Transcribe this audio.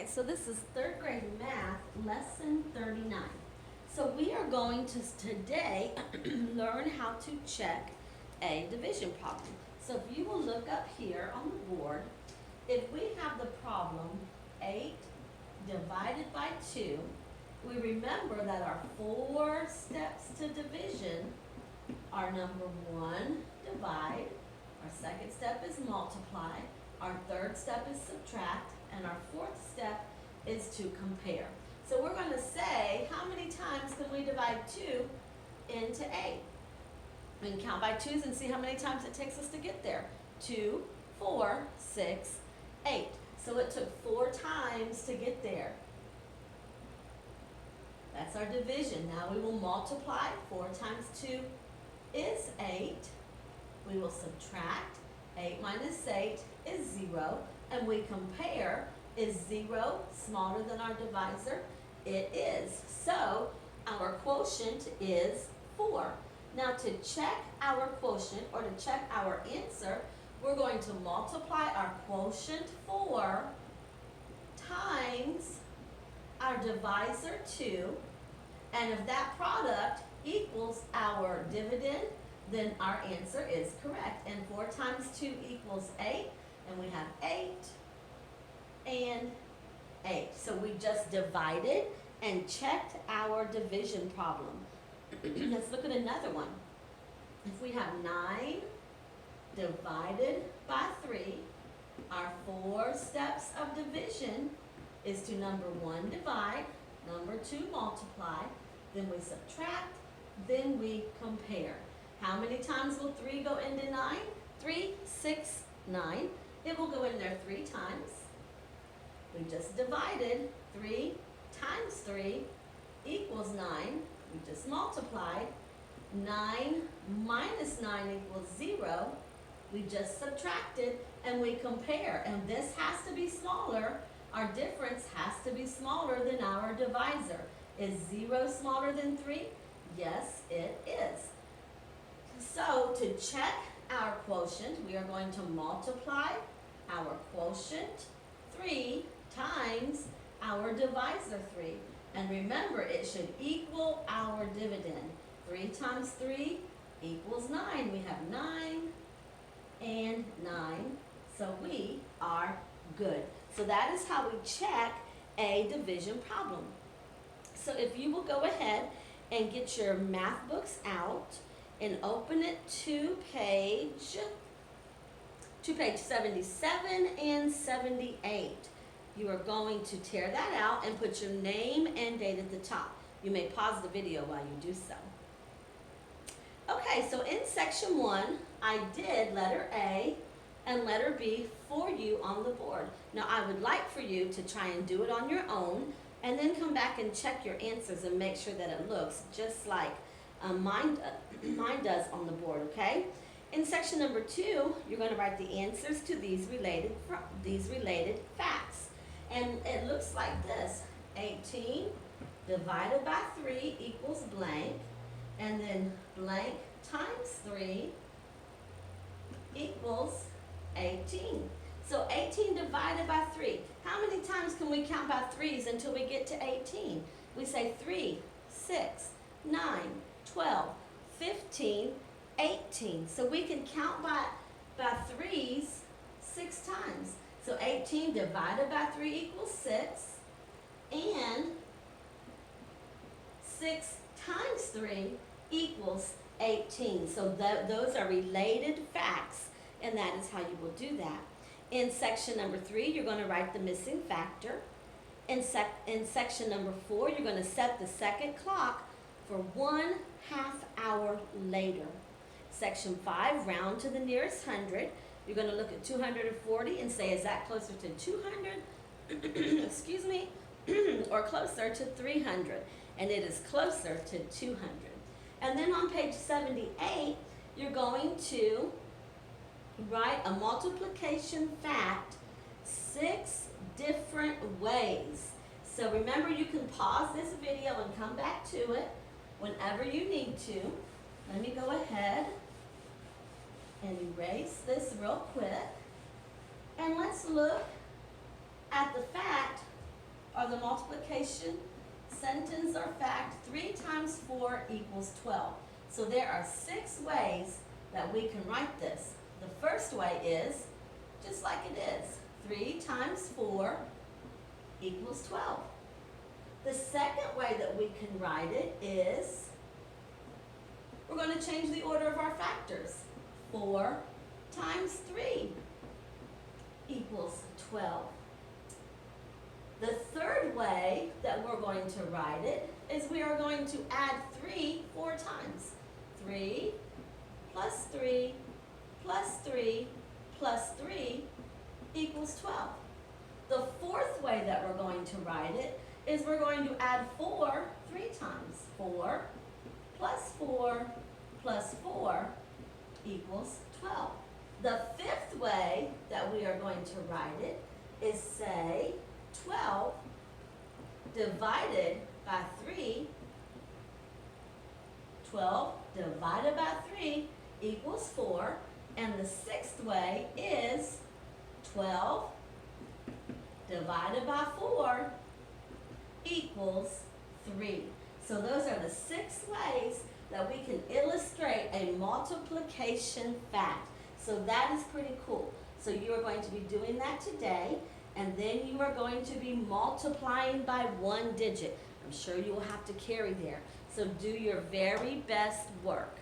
so this is third grade math, lesson 39. So we are going to today learn how to check a division problem. So if you will look up here on the board, if we have the problem 8 divided by 2, we remember that our 4 steps to division are number 1, divide, our second step is multiply, our third step is subtract, and our fourth step is to compare. So we're going to say, how many times can we divide 2 into 8? We can count by 2s and see how many times it takes us to get there. 2, 4, 6, 8. So it took 4 times to get there. That's our division. Now we will multiply. 4 times 2 is 8. We will subtract. 8 minus 8 is 0. And we compare. Is 0 smaller than our divisor? It is. So our quotient is 4. Now to check our quotient or to check our answer, we're going to multiply our quotient 4 times our divisor 2. And if that product equals our dividend, then our answer is correct. And 4 times 2 equals 8. And we have 8 and 8. So we just divided and checked our division problem. Let's look at another one. If we have 9 divided by 3, our 4 steps of division is to number 1, divide, number 2, multiply, then we subtract, then we compare. How many times will 3 go into 9? 3, 6, 9. It will go in there 3 times. We just divided. 3 times 3 equals 9. We just multiplied. 9 minus 9 equals 0. We just subtracted and we compare. And this has to be smaller. Our difference has to be smaller than our divisor. Is 0 smaller than 3? Yes, it is. So to check our quotient, we are going to multiply our quotient 3 times our divisor 3. And remember, it should equal our dividend. 3 times 3 equals 9. We have 9 and 9. So we are good. So that is how we check a division problem. So if you will go ahead and get your math books out and open it to page 77 and 78. You are going to tear that out and put your name and date at the top. You may pause the video while you do so. Okay, so in section 1, I did letter A and letter B for you on the board. Now I would like for you to try and do it on your own and then come back and check your answers and make sure that it looks just like mine does on the board, okay? In section number 2, you're going to write the answers to these related facts. And it looks like this. 18 divided by 3 equals blank. And then blank times 3 equals 18. So 18 divided by 3. How many times can we count by 3s until we get to 18? We say 3, 6, 9, 12, 15, 18. So we can count by 3s 6 times. So 18 divided by 3 equals 6. And 6 times 3 equals 18. So those are related facts, and that is how you will do that. In section number 3, you're going to write the missing factor. In section number 4, you're going to set the second clock for 1/2 hour later. Section 5, round to the nearest hundred. You're going to look at 240 and say, is that closer to 200? Excuse me, or closer to 300? And it is closer to 200. And then on page 78, you're going to write a multiplication fact 6 different ways. So remember, you can pause this video and come back to it whenever you need to. Let me go ahead and erase this real quick. And let's look at the fact the multiplication sentence or fact, 3 times 4 equals 12. So there are 6 ways that we can write this. The first way is just like it is. 3 times 4 equals 12. The second way that we can write it is, we're going to change the order of our factors. 4 times 3 equals 12. The third way that we're going to write it is we are going to add 3 4 times. 3 plus 3 plus 3 plus 3 equals 12. The fourth way that we're going to write it is we're going to add 4 3 times. 4 plus 4 plus 4 equals 12. The fifth way that we are going to write it is say 12 divided by 3. 12 divided by 3 equals 4. And the sixth way is 12 divided by 4 equals 3. So those are the 6 ways that we can illustrate a multiplication fact. So that is pretty cool. So you are going to be doing that today, and then you are going to be multiplying by 1 digit. I'm sure you will have to carry there. So do your very best work.